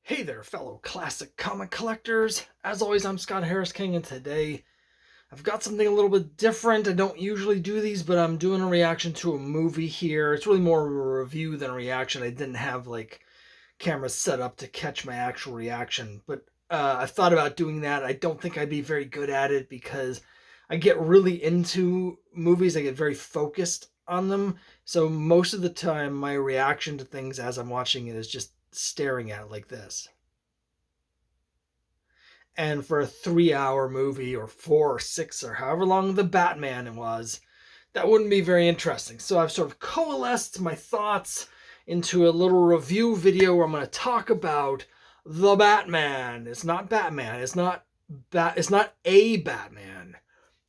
Hey there, fellow classic comic collectors. As always, I'm Scott Harris King, and today I've got something a little bit different. I don't usually do these, but I'm doing a reaction to a movie here. It's really more of a review than a reaction. I didn't have cameras set up to catch my actual reaction, but I've thought about doing that. I don't think I'd be very good at it because I get really into movies. I get very focused on them. So most of the time, my reaction to things as I'm watching it is just staring at it like this. And for a 3 hour movie or 4 or 6 or however long the Batman it was, that wouldn't be very interesting. So I've sort of coalesced my thoughts into a little review video where I'm going to talk about the Batman. It's not Batman. It's not a Batman.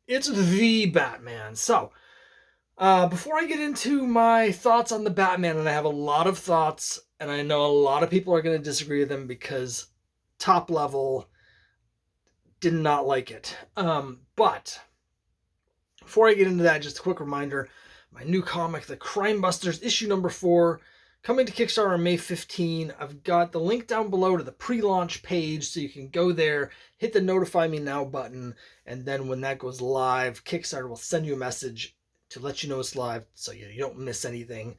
It's the Batman. So before I get into my thoughts on the Batman, and I have a lot of thoughts, and I know a lot of people are going to disagree with them because top level did not like it. But before I get into that, just a quick reminder, my new comic, the Crimebusters, issue number 4, coming to Kickstarter on May 15. I've got the link down below to the pre-launch page, so you can go there, hit the notify me now button, and then when that goes live, Kickstarter will send you a message to let you know it's live so you don't miss anything.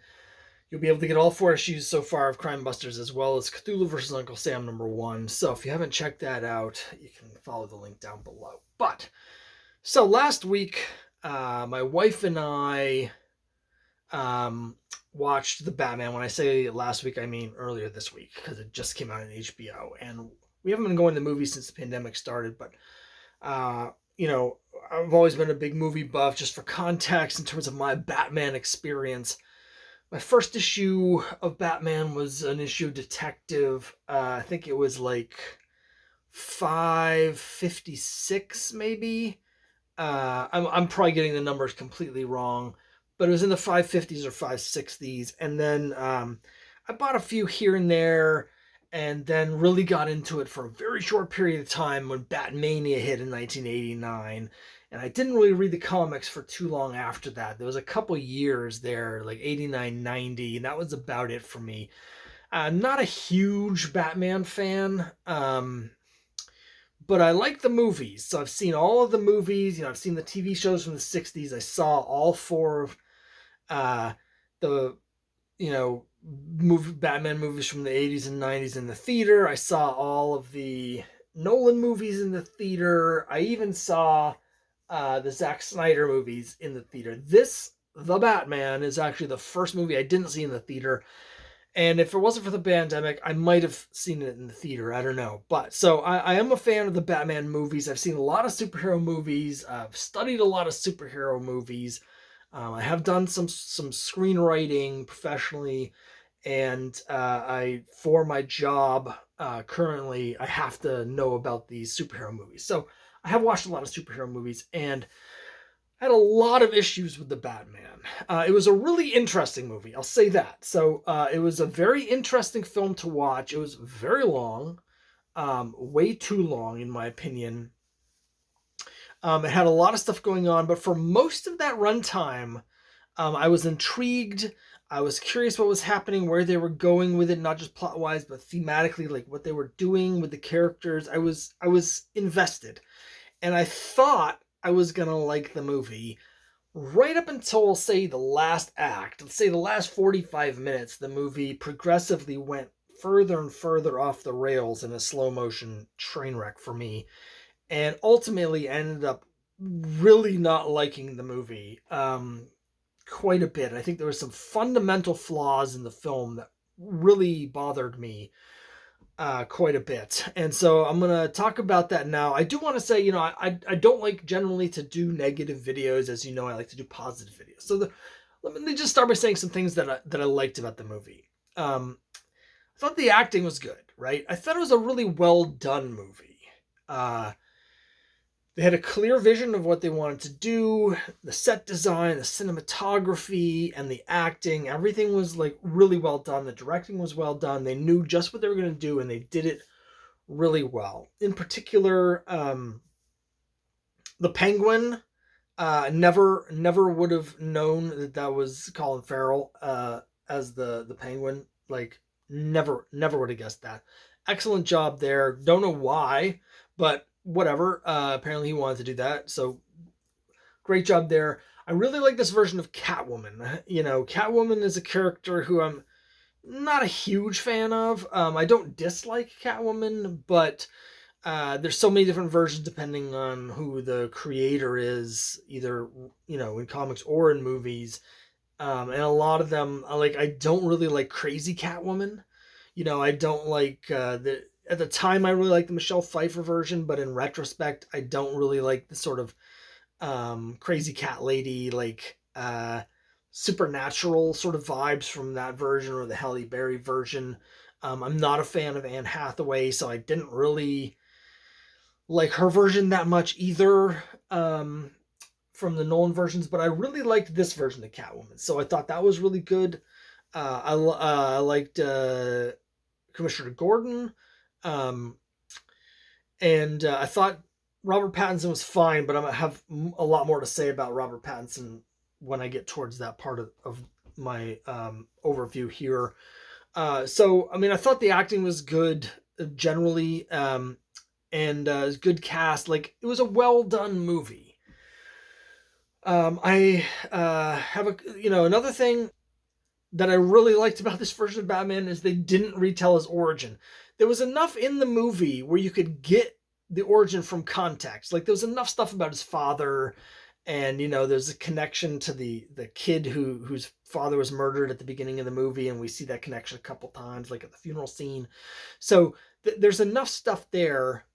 You'll be able to get all 4 issues so far of Crimebusters, as well as Cthulhu vs. Uncle Sam number 1. So if you haven't checked that out, you can follow the link down below. So last week, my wife and I watched The Batman. When I say last week, I mean earlier this week, because it just came out on HBO. And we haven't been going to movies since the pandemic started, but I've always been a big movie buff. Just for context, in terms of my Batman experience, my first issue of Batman was an issue of Detective. I think it was like 556, maybe. I'm probably getting the numbers completely wrong, but it was in the 550s or 560s. And then I bought a few here and there, and then really got into it for a very short period of time when Batmania hit in 1989. And I didn't really read the comics for too long after that. There was a couple years there, like 89, 90, and that was about it for me. Not a huge Batman fan, but I like the movies. So I've seen all of the movies. I've seen the TV shows from the 60s. I saw all 4 of the, Batman movies from the 80s and 90s in the theater. I saw all of the Nolan movies in the theater. I even saw the Zack Snyder movies in the theater. The Batman, is actually the first movie I didn't see in the theater. And if it wasn't for the pandemic, I might have seen it in the theater. I don't know. But so I am a fan of the Batman movies. I've seen a lot of superhero movies. I've studied a lot of superhero movies. I have done some screenwriting professionally, and for my job currently, I have to know about these superhero movies. So I have watched a lot of superhero movies, and I had a lot of issues with the Batman. It was a really interesting movie, I'll say that. So it was a very interesting film to watch. It was very long, way too long in my opinion. It had a lot of stuff going on, but for most of that runtime, I was intrigued. I was curious what was happening, where they were going with it, not just plot-wise, but thematically, like what they were doing with the characters. I was invested, and I thought I was gonna like the movie right up until, say, the last act. Let's say the last 45 minutes, the movie progressively went further and further off the rails in a slow motion train wreck for me, and ultimately ended up really not liking the movie quite a bit. I think there were some fundamental flaws in the film that really bothered me quite a bit. And so I'm going to talk about that now. I do want to say, I don't like generally to do negative videos. As you know, I like to do positive videos. So let me just start by saying some things that I liked about the movie. I thought the acting was good, right? I thought it was a really well done movie. They had a clear vision of what they wanted to do. The set design, the cinematography, and the acting, everything was like really well done. The directing was well done. They knew just what they were going to do, and they did it really well. In particular, the Penguin, never would have known that was Colin Farrell as the Penguin. Like, never would have guessed that. Excellent job there. Don't know why, but whatever. Apparently he wanted to do that. So great job there. I really like this version of Catwoman. Catwoman is a character who I'm not a huge fan of. I don't dislike Catwoman, but there's so many different versions depending on who the creator is, either in comics or in movies. And a lot of them, I don't really like Crazy Catwoman. I don't like the. At the time, I really liked the Michelle Pfeiffer version, but in retrospect, I don't really like the sort of crazy cat lady, supernatural sort of vibes from that version, or the Halle Berry version. I'm not a fan of Anne Hathaway, so I didn't really like her version that much either, from the Nolan versions, but I really liked this version of Catwoman, so I thought that was really good. I liked Commissioner Gordon, um, and I thought Robert Pattinson was fine, but I'm gonna have a lot more to say about Robert Pattinson when I get towards that part of my overview here. So, I mean, I thought the acting was good generally, and it was good cast. Like, it was a well done movie. I have another thing that I really liked about this version of Batman is they didn't retell his origin. There was enough in the movie where you could get the origin from context. Like, there was enough stuff about his father, and there's a connection to the kid whose father was murdered at the beginning of the movie, and we see that connection a couple times, like at the funeral scene. So there's enough stuff there,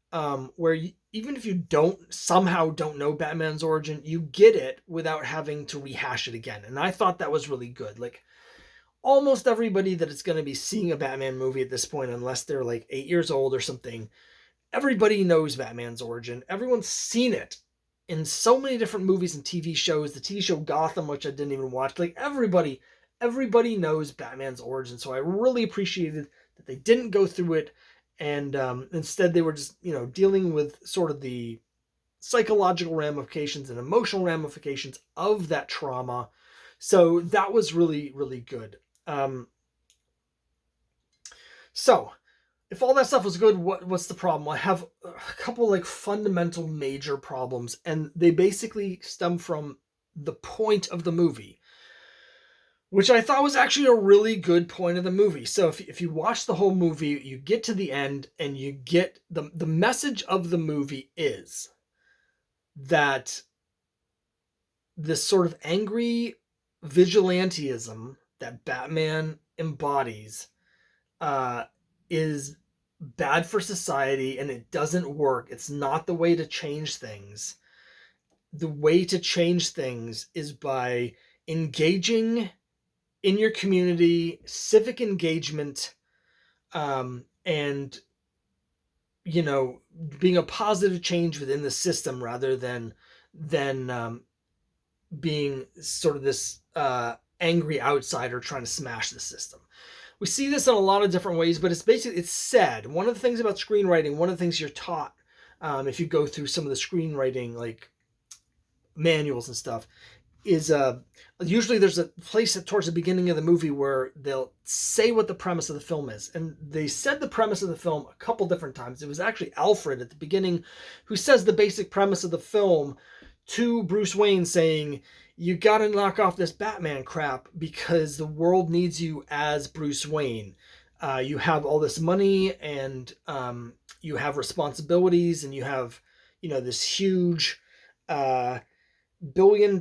where even if you somehow don't know Batman's origin, you get it without having to rehash it again. And I thought that was really good. Like, almost everybody that is going to be seeing a Batman movie at this point, unless they're like 8 years old or something, everybody knows Batman's origin. Everyone's seen it in so many different movies and TV shows. The TV show Gotham, which I didn't even watch, like everybody knows Batman's origin. So I really appreciated that they didn't go through it, and instead they were just dealing with sort of the psychological ramifications and emotional ramifications of that trauma. So that was really, really good. So if all that stuff was good, what's the problem? I have a couple fundamental major problems, and they basically stem from the point of the movie, which I thought was actually a really good point of the movie. So if you watch the whole movie, you get to the end and you get the message of the movie is that this sort of angry vigilantism that Batman embodies is bad for society, and it doesn't work. It's not the way to change things. The way to change things is by engaging in your community, civic engagement, and being a positive change within the system rather than being sort of this angry outsider trying to smash the system. We see this in a lot of different ways, but it's said. One of the things about screenwriting, one of the things you're taught, if you go through some of the screenwriting manuals and stuff, is usually there's a place towards the beginning of the movie where they'll say what the premise of the film is. And they said the premise of the film a couple different times. It was actually Alfred at the beginning who says the basic premise of the film to Bruce Wayne, saying, you gotta knock off this Batman crap because the world needs you as Bruce Wayne. You have all this money, and you have responsibilities, and you have, this huge $1 billion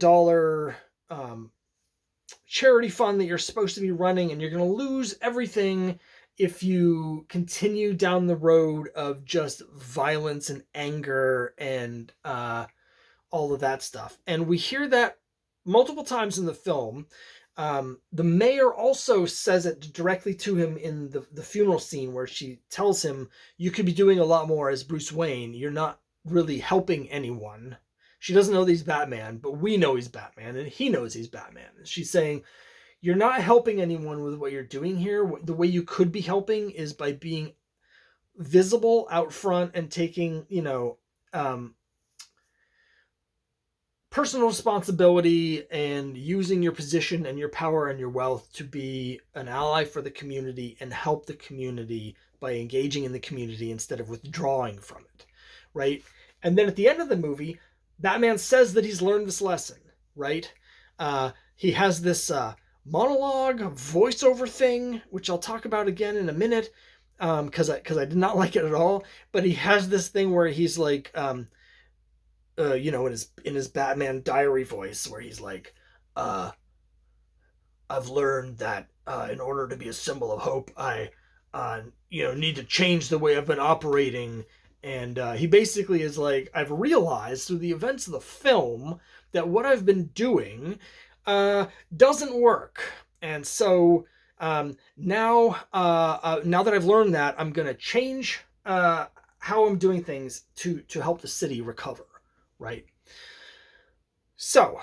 charity fund that you're supposed to be running, and you're going to lose everything if you continue down the road of just violence and anger and all of that stuff. And we hear that multiple times in the film. The mayor also says it directly to him in the funeral scene, where she tells him, you could be doing a lot more as Bruce Wayne. You're not really helping anyone. She doesn't know that he's Batman, but we know he's Batman, and he knows he's Batman. She's saying, you're not helping anyone with what you're doing here. The way you could be helping is by being visible out front and taking, personal responsibility and using your position and your power and your wealth to be an ally for the community and help the community by engaging in the community instead of withdrawing from it, right? And then at the end of the movie, Batman says that he's learned this lesson, right? He has this monologue, voiceover thing, which I'll talk about again in a minute, because I did not like it at all. But he has this thing where he's like, in his Batman diary voice, where he's like, I've learned that in order to be a symbol of hope, I need to change the way I've been operating. And he basically is like, I've realized through the events of the film that what I've been doing doesn't work. And so now that I've learned that, I'm going to change how I'm doing things to help the city recover, right? So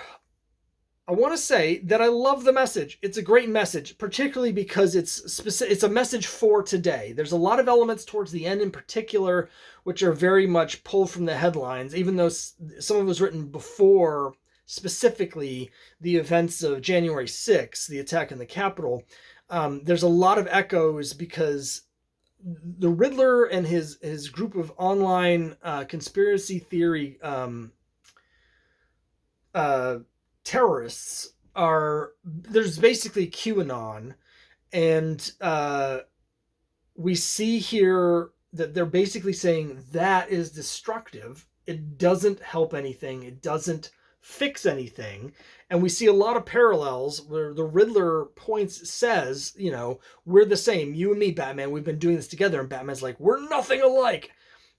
I want to say that I love the message. It's a great message, particularly because it's a message for today. There's a lot of elements towards the end in particular, which are very much pulled from the headlines, even though some of it was written before specifically the events of January 6th, the attack in the Capitol. There's a lot of echoes because the Riddler and his group of online conspiracy theory terrorists there's basically QAnon, and we see here that they're basically saying that is destructive. It doesn't help anything. It doesn't fix anything. And we see a lot of parallels where the Riddler says, we're the same. You and me, Batman, we've been doing this together. And Batman's like, we're nothing alike.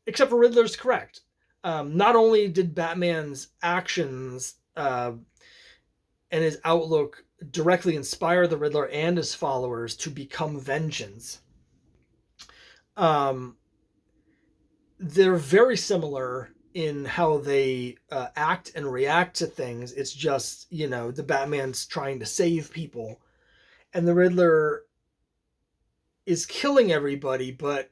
Except for Riddler's correct. Not only did Batman's actions and his outlook directly inspire the Riddler and his followers to become vengeance, they're very similar in how they act and react to things. It's just, the Batman's trying to save people, and the Riddler is killing everybody, but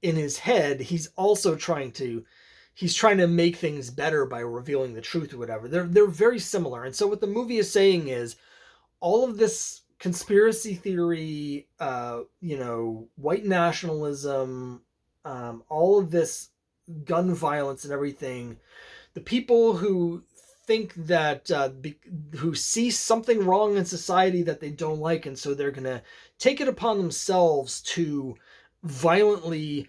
in his head, he's also trying to make things better by revealing the truth or whatever. They're very similar. And so what the movie is saying is all of this conspiracy theory, white nationalism, all of this gun violence and everything, the people who think that, who see something wrong in society that they don't like, and so they're going to take it upon themselves to violently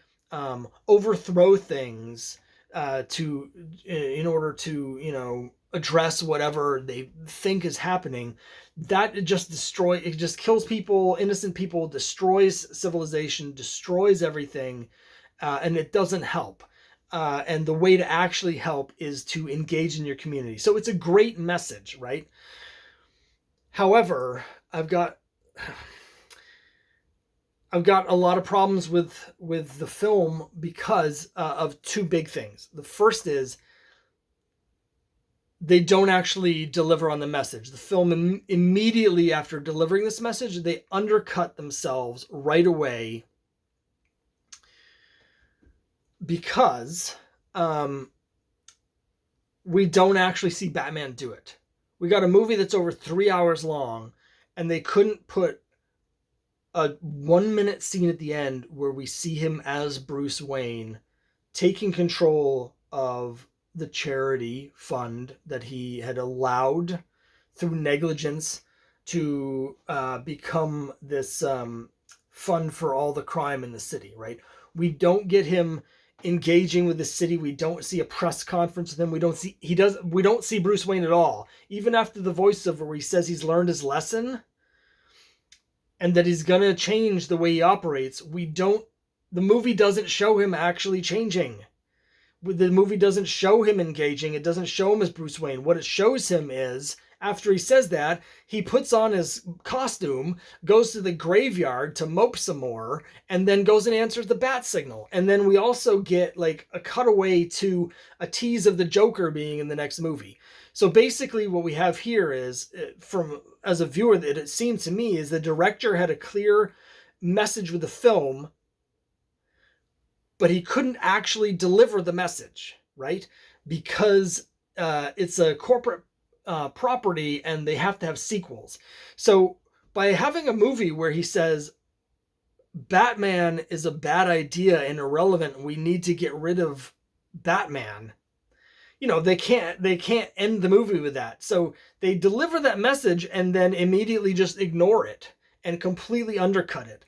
overthrow things in order to address whatever they think is happening. That it just kills people, innocent people, destroys civilization, destroys everything, and it doesn't help. And the way to actually help is to engage in your community. So it's a great message, right? However, I've got a lot of problems with the film because of two big things. The first is they don't actually deliver on the message. The film immediately after delivering this message, they undercut themselves right away because we don't actually see Batman do it. We got a movie that's over 3 hours long, and they couldn't put a 1-minute scene at the end where we see him as Bruce Wayne taking control of the charity fund that he had allowed through negligence to become this fund for all the crime in the city, right? We don't get him engaging with the city. We don't see a press conference with him. We don't see Bruce Wayne at all. Even after the voiceover where he says he's learned his lesson and that he's going to change the way he operates, the movie doesn't show him actually changing. The movie doesn't show him engaging. It doesn't show him as Bruce Wayne. What it shows him is, after he says that, he puts on his costume, goes to the graveyard to mope some more, and then goes and answers the bat signal. And then we also get like a cutaway to a tease of the Joker being in the next movie. So basically what we have here is, as a viewer, that it seemed to me is the director had a clear message with the film, but he couldn't actually deliver the message, right? Because it's a corporate property and they have to have sequels. So by having a movie where he says, Batman is a bad idea and irrelevant. We need to get rid of Batman. They can't end the movie with that. So they deliver that message and then immediately just ignore it and completely undercut it.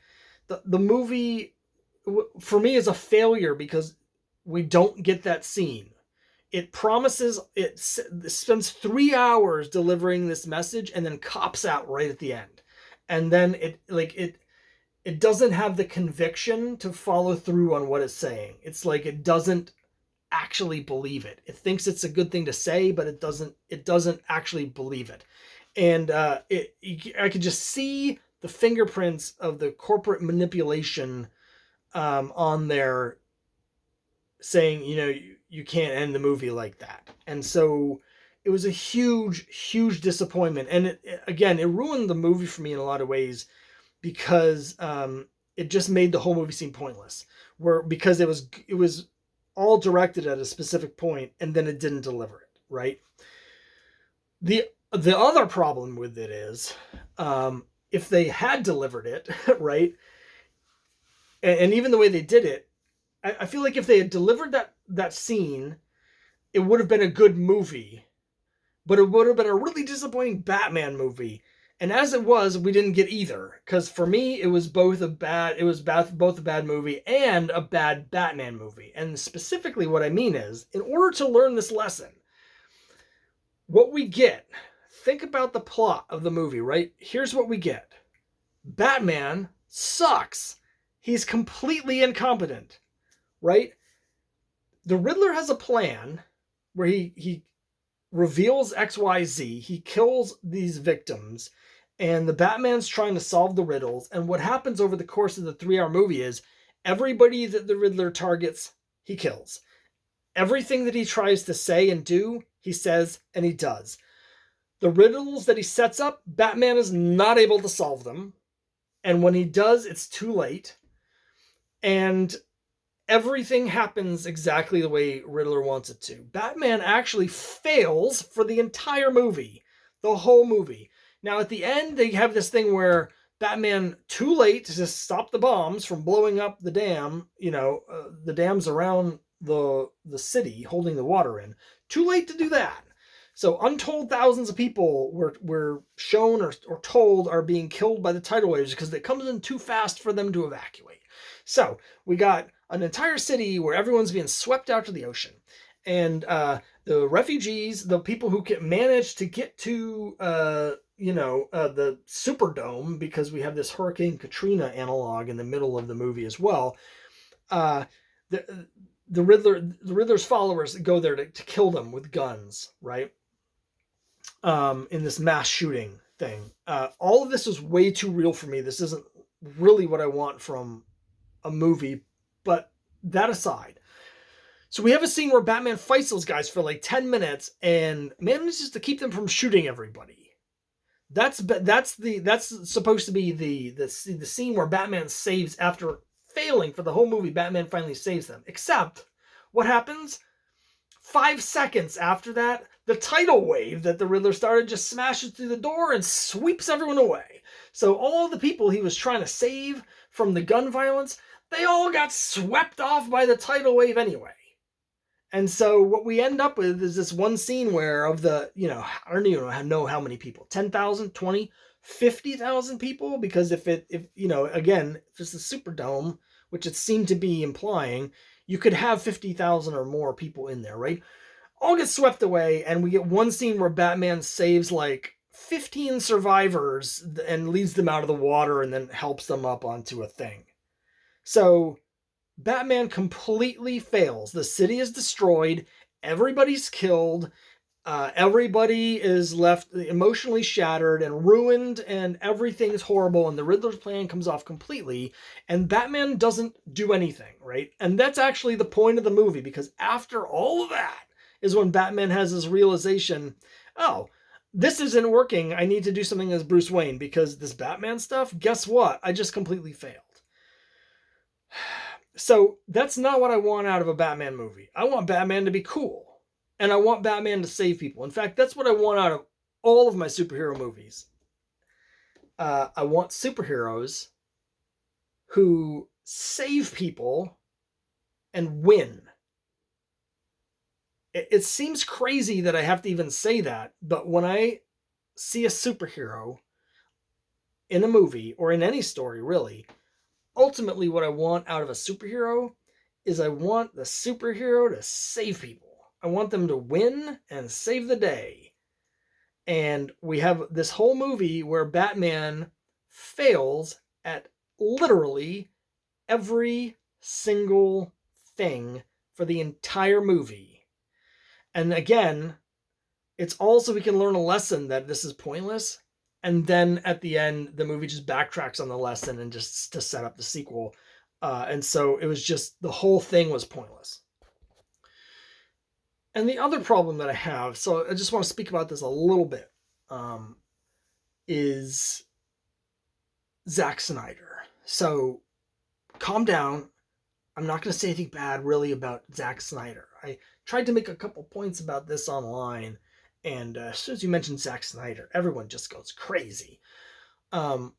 The movie, for me, is a failure because we don't get that scene. It spends 3 hours delivering this message and then cops out right at the end. And then it doesn't have the conviction to follow through on what it's saying. It's like it doesn't actually believe it. It thinks it's a good thing to say, but it doesn't actually believe it. And I could just see the fingerprints of the corporate manipulation on there saying, you can't end the movie like that. And so it was a huge, huge disappointment. And it ruined the movie for me in a lot of ways because it just made the whole movie seem pointless. Because it was all directed at a specific point and then it didn't deliver it, right? The other problem with it is if they had delivered it, right? And even the way they did it, I feel like if they had delivered that scene, it would have been a good movie, but it would have been a really disappointing Batman movie. And as it was, we didn't get either. Because for me, it was both a bad movie and a bad Batman movie. And specifically what I mean is, in order to learn this lesson, what we get, think about the plot of the movie, right? Here's what we get. Batman sucks. He's completely incompetent, right? The Riddler has a plan where he reveals XYZ. He kills these victims. And the Batman's trying to solve the riddles. And what happens over the course of the 3-hour movie is everybody that the Riddler targets, he kills. Everything that he tries to say and do, he says and he does. The riddles that he sets up, Batman is not able to solve them. And when he does, it's too late. And everything happens exactly the way Riddler wants it to. Batman actually fails for the entire movie. The whole movie. Now, at the end, they have this thing where Batman, too late to stop the bombs from blowing up the dam, the dams around the city holding the water in. Too late to do that. So untold thousands of people were shown or told are being killed by the tidal waves because it comes in too fast for them to evacuate. So we got an entire city where everyone's being swept out to the ocean. And the refugees, the people who can manage to get to the Superdome, because we have this Hurricane Katrina analog in the middle of the movie as well. The Riddler's followers go there to kill them with guns, right? In this mass shooting thing. All of this is way too real for me. This isn't really what I want from a movie, but that aside. So we have a scene where Batman fights those guys for like 10 minutes and manages to keep them from shooting everybody. That's supposed to be the scene where Batman saves, after failing for the whole movie, Batman finally saves them. Except, what happens? 5 seconds after that, the tidal wave that the Riddler started just smashes through the door and sweeps everyone away. So all the people he was trying to save from the gun violence, they all got swept off by the tidal wave anyway. And so what we end up with is this one scene where of the, I don't even know how many people, 10,000, 20, 50,000 people, because if it's the Superdome, which it seemed to be implying, you could have 50,000 or more people in there, right? All get swept away, and we get one scene where Batman saves like 15 survivors and leads them out of the water and then helps them up onto a thing. So Batman completely fails. The city is destroyed. Everybody's killed. Everybody is left emotionally shattered and ruined, and everything's horrible, and the Riddler's plan comes off completely, and Batman doesn't do anything, right? And that's actually the point of the movie, because after all of that is when Batman has his realization, oh, this isn't working. I need to do something as Bruce Wayne, because this Batman stuff, guess what? I just completely failed. So that's not what I want out of a Batman movie. I want Batman to be cool. And I want Batman to save people. In fact, that's what I want out of all of my superhero movies. I want superheroes who save people and win. It seems crazy that I have to even say that, but when I see a superhero in a movie or in any story, really, ultimately what I want out of a superhero is I want the superhero to save people. I want them to win and save the day. And we have this whole movie where Batman fails at literally every single thing for the entire movie. And again, it's all so we can learn a lesson that this is pointless. And then at the end, the movie just backtracks on the lesson and just to set up the sequel. And so it was just, the whole thing was pointless. And the other problem that I have, so I just want to speak about this a little bit, is Zack Snyder. So calm down. I'm not going to say anything bad really about Zack Snyder. I tried to make a couple points about this online, and as soon as you mention Zack Snyder, everyone just goes crazy. But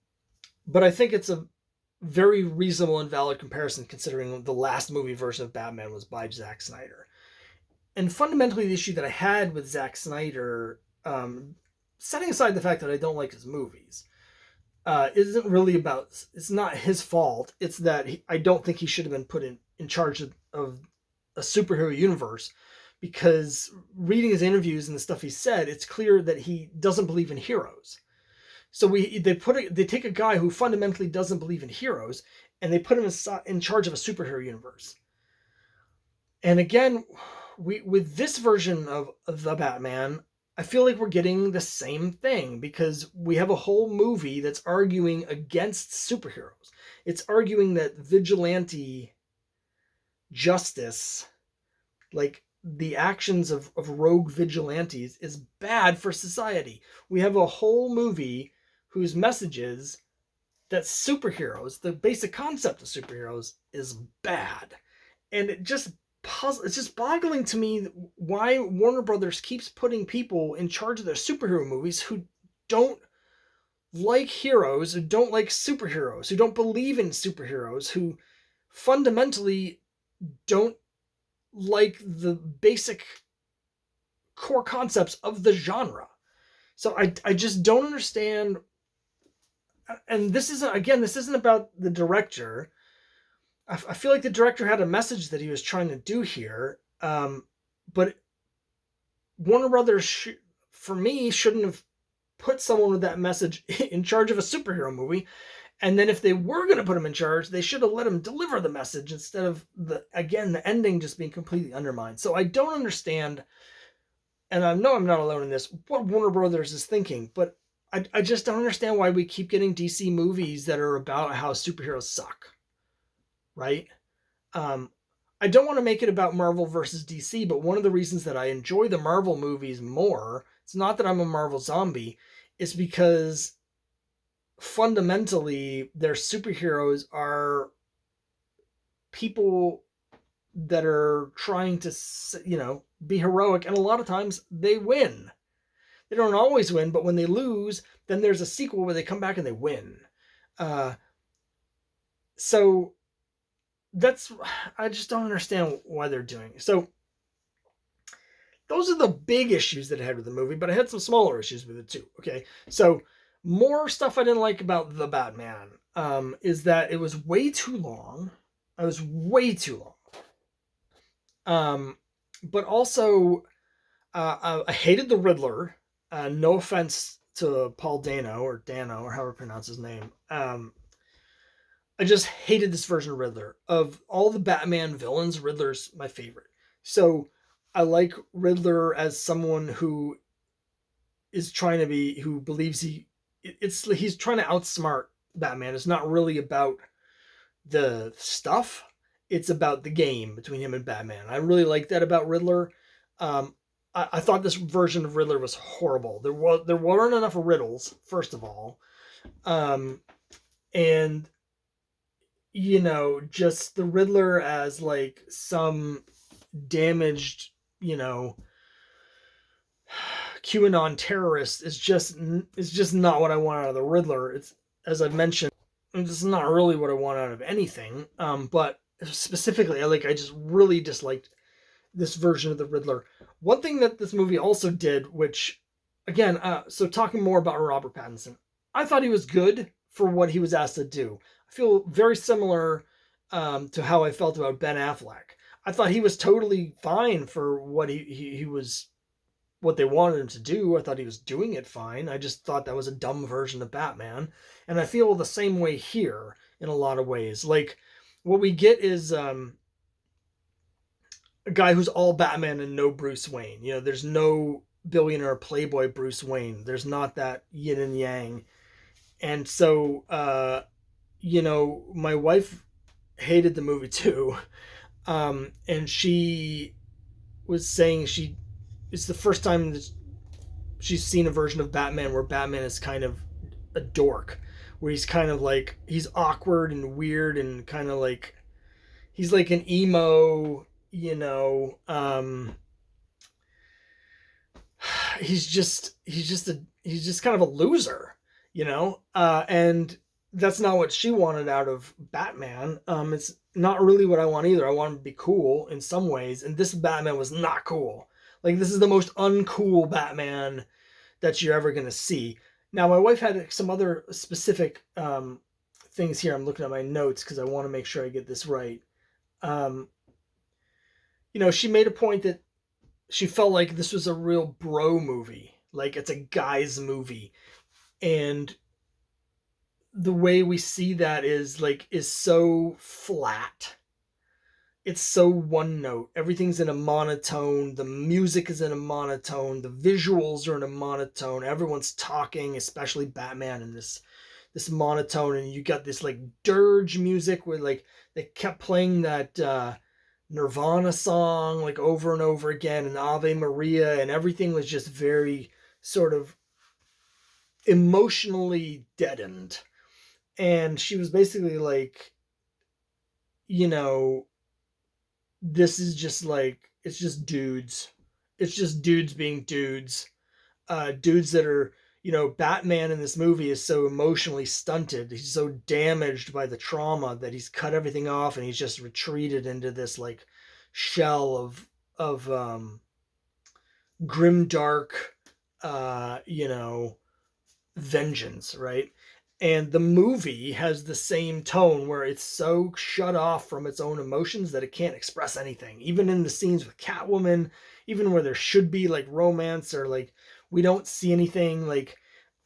I think it's a very reasonable and valid comparison considering the last movie version of Batman was by Zack Snyder. And fundamentally, the issue that I had with Zack Snyder, setting aside the fact that I don't like his movies, isn't really about, it's not his fault. It's that I don't think he should have been put in charge of a superhero universe, because reading his interviews and the stuff he said, it's clear that he doesn't believe in heroes. So they take a guy who fundamentally doesn't believe in heroes and they put him in charge of a superhero universe. And again, with this version of the Batman, I feel like we're getting the same thing, because we have a whole movie that's arguing against superheroes. It's arguing that vigilante justice, like the actions of rogue vigilantes, is bad for society. We have a whole movie whose message is that superheroes, the basic concept of superheroes, is bad. And it's just boggling to me why Warner Brothers keeps putting people in charge of their superhero movies who don't like heroes, who don't like superheroes, who don't believe in superheroes, who fundamentally don't like the basic core concepts of the genre. So I just don't understand. And this isn't about the director. I feel like the director had a message that he was trying to do here, but Warner Brothers, for me, shouldn't have put someone with that message in charge of a superhero movie. And then if they were going to put him in charge, they should have let him deliver the message instead of the ending just being completely undermined. So I don't understand, and I know I'm not alone in this, what Warner Brothers is thinking, but I just don't understand why we keep getting DC movies that are about how superheroes suck. Right? I don't want to make it about Marvel versus DC, but one of the reasons that I enjoy the Marvel movies more, it's not that I'm a Marvel zombie, it's because fundamentally their superheroes are people that are trying to, be heroic, and a lot of times they win. They don't always win, but when they lose, then there's a sequel where they come back and they win. So I just don't understand why they're doing it. So those are the big issues that I had with the movie, but I had some smaller issues with it too. Okay. So more stuff I didn't like about the Batman, is that it was way too long. It was way too long. But also, I hated the Riddler. No offense to Paul Dano or however you pronounce his name. I just hated this version of Riddler. Of all the Batman villains, Riddler's my favorite. So I like Riddler as someone who is who believes he's trying to outsmart Batman. It's not really about the stuff. It's about the game between him and Batman. I really like that about Riddler. I thought this version of Riddler was horrible. There weren't enough riddles, first of all. And just the Riddler as like some damaged, QAnon terrorist is just not what I want out of the Riddler. It's, as I've mentioned, this is not really what I want out of anything. But specifically, I just really disliked this version of the Riddler. One thing that this movie also did, which, again, so talking more about Robert Pattinson, I thought he was good for what he was asked to do. I feel very similar to how I felt about Ben Affleck. I thought he was totally fine for what he was, what they wanted him to do. I thought he was doing it fine. I just thought that was a dumb version of Batman. And I feel the same way here in a lot of ways. Like, what we get is a guy who's all Batman and no Bruce Wayne. You know, there's no billionaire playboy Bruce Wayne. There's not that yin and yang. And so, my wife hated the movie too. And she was saying it's the first time that she's seen a version of Batman where Batman is kind of a dork, where he's kind of like, he's awkward and weird and kind of like, he's like an emo, he's just kind of a loser, and that's not what she wanted out of Batman. It's not really what I want either. I want him to be cool in some ways, and this Batman was not cool. Like, this is the most uncool Batman that you're ever going to see. Now, my wife had some other specific things here. I'm looking at my notes because I want to make sure I get this right. She made a point that she felt like this was a real bro movie. Like, it's a guy's movie. And the way we see that is so flat. It's so one note. Everything's in a monotone. The music is in a monotone. The visuals are in a monotone. Everyone's talking, especially Batman, in this monotone. And you got this like dirge music where like they kept playing that Nirvana song like over and over again, and Ave Maria, and everything was just very sort of emotionally deadened. And she was basically like, this is just like, it's just dudes. It's just dudes being dudes. Dudes that are, Batman in this movie is so emotionally stunted. He's so damaged by the trauma that he's cut everything off and he's just retreated into this like shell of grim dark, vengeance, right? And the movie has the same tone where it's so shut off from its own emotions that it can't express anything. Even in the scenes with Catwoman, even where there should be like romance or like we don't see anything. Like,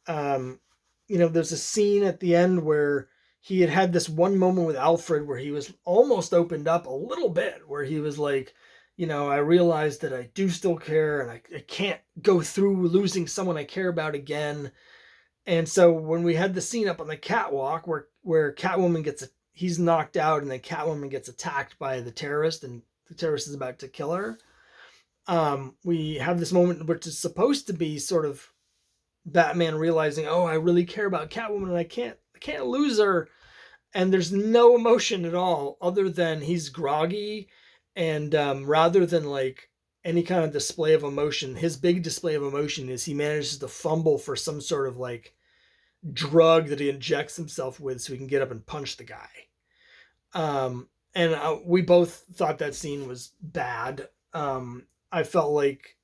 there's a scene at the end where he had this one moment with Alfred where he was almost opened up a little bit, where he was like, I realized that I do still care and I can't go through losing someone I care about again. And so when we had the scene up on the catwalk where Catwoman he's knocked out and then Catwoman gets attacked by the terrorist and the terrorist is about to kill her. We have this moment which is supposed to be sort of Batman realizing, oh, I really care about Catwoman and I can't lose her. And there's no emotion at all other than he's groggy. And rather than like any kind of display of emotion, his big display of emotion is he manages to fumble for some sort of like drug that he injects himself with so he can get up and punch the guy. And we both thought that scene was bad. I felt like,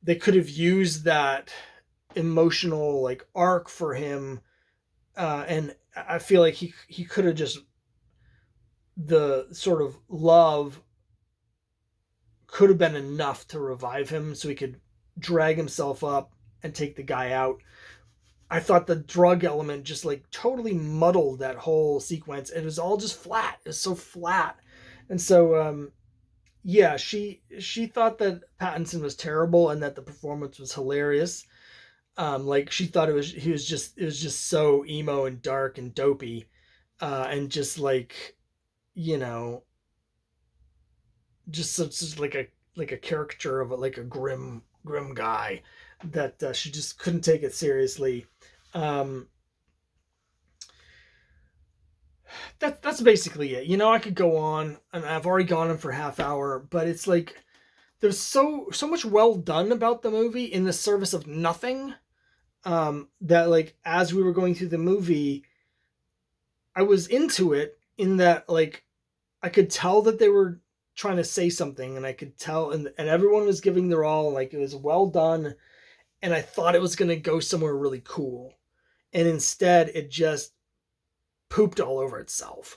they could have used that emotional like arc for him. And I feel like he could have just, the sort of love could have been enough to revive him so he could drag himself up and take the guy out. I thought the drug element just like totally muddled that whole sequence. It was all just flat. It was so flat. And so, she thought that Pattinson was terrible and that the performance was hilarious. Like she thought it was just so emo and dark and dopey, and just like, just like a caricature of like a grim guy that she just couldn't take it seriously. That's basically it. I could go on, and I've already gone on for half hour, but it's like there's so much well done about the movie in the service of nothing. that like as we were going through the movie, I was into it in that like I could tell that they were trying to say something, and I could tell, and everyone was giving their all, like it was well done, and I thought it was going to go somewhere really cool, and instead it just pooped all over itself.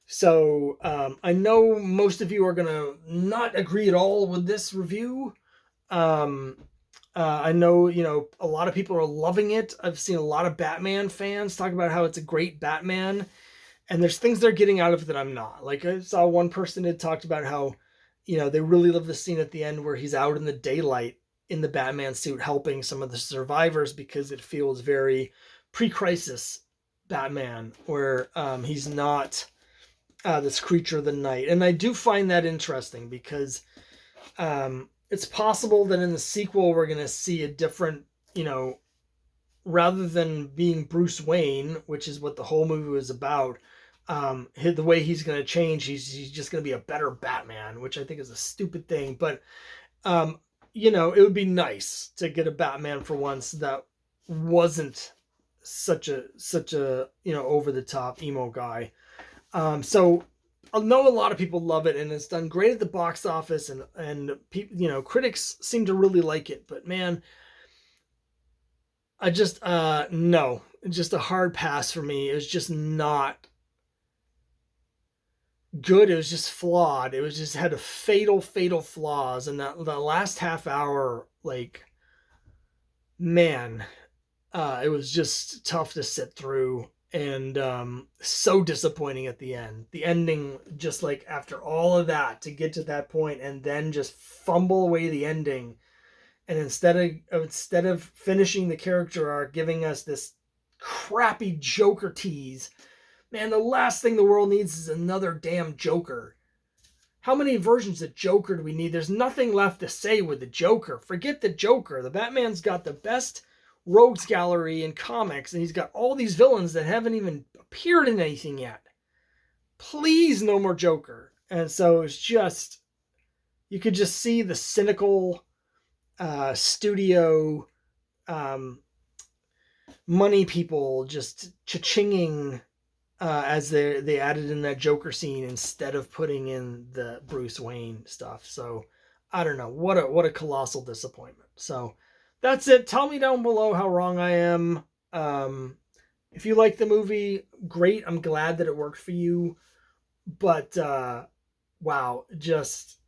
So I know most of you are going to not agree at all with this review. Um, I know, you know, a lot of people are loving it. I've seen a lot of Batman fans talk about how it's a great Batman, and there's things they're getting out of it that I'm not. Like I saw one person had talked about how, you know, they really love the scene at the end where he's out in the daylight in the Batman suit helping some of the survivors, because it feels very pre-crisis Batman, where he's not this creature of the night. And I do find that interesting because it's possible that in the sequel we're going to see a different, you know, rather than being Bruce Wayne, which is what the whole movie was about, the way he's going to change, he's just going to be a better Batman, which I think is a stupid thing. But, you know, it would be nice to get a Batman for once that wasn't such a, you know, over the top emo guy. So I know a lot of people love it, and it's done great at the box office, and people, you know, critics seem to really like it. But man, I just no, just a hard pass for me. It was just not good. It was just flawed. It was just had a fatal flaws, and that the last half hour, like, man, it was just tough to sit through, and so disappointing at the end. The ending, just like after all of that to get to that point, and then just fumble away the ending, and instead of finishing the character arc, giving us this crappy Joker tease. Man, the last thing the world needs is another damn Joker. How many versions of Joker do we need? There's nothing left to say with the Joker. Forget the Joker. The Batman's got the best rogues gallery in comics, and he's got all these villains that haven't even appeared in anything yet. Please, no more Joker. And so it's just, you could just see the cynical studio money people just cha-chinging as they added in that Joker scene instead of putting in the Bruce Wayne stuff. So I don't know, what a colossal disappointment. So that's it. Tell me down below how wrong I am. If you like the movie, great. I'm glad that it worked for you. But wow, just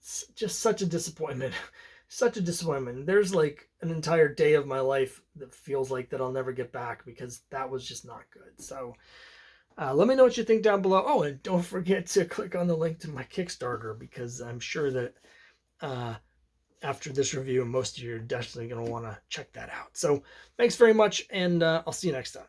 such a disappointment. Such a disappointment. There's like an entire day of my life that feels like that I'll never get back, because that was just not good. So let me know what you think down below. Oh, and don't forget to click on the link to my Kickstarter, because I'm sure that after this review, most of you are definitely going to want to check that out. So thanks very much, and I'll see you next time.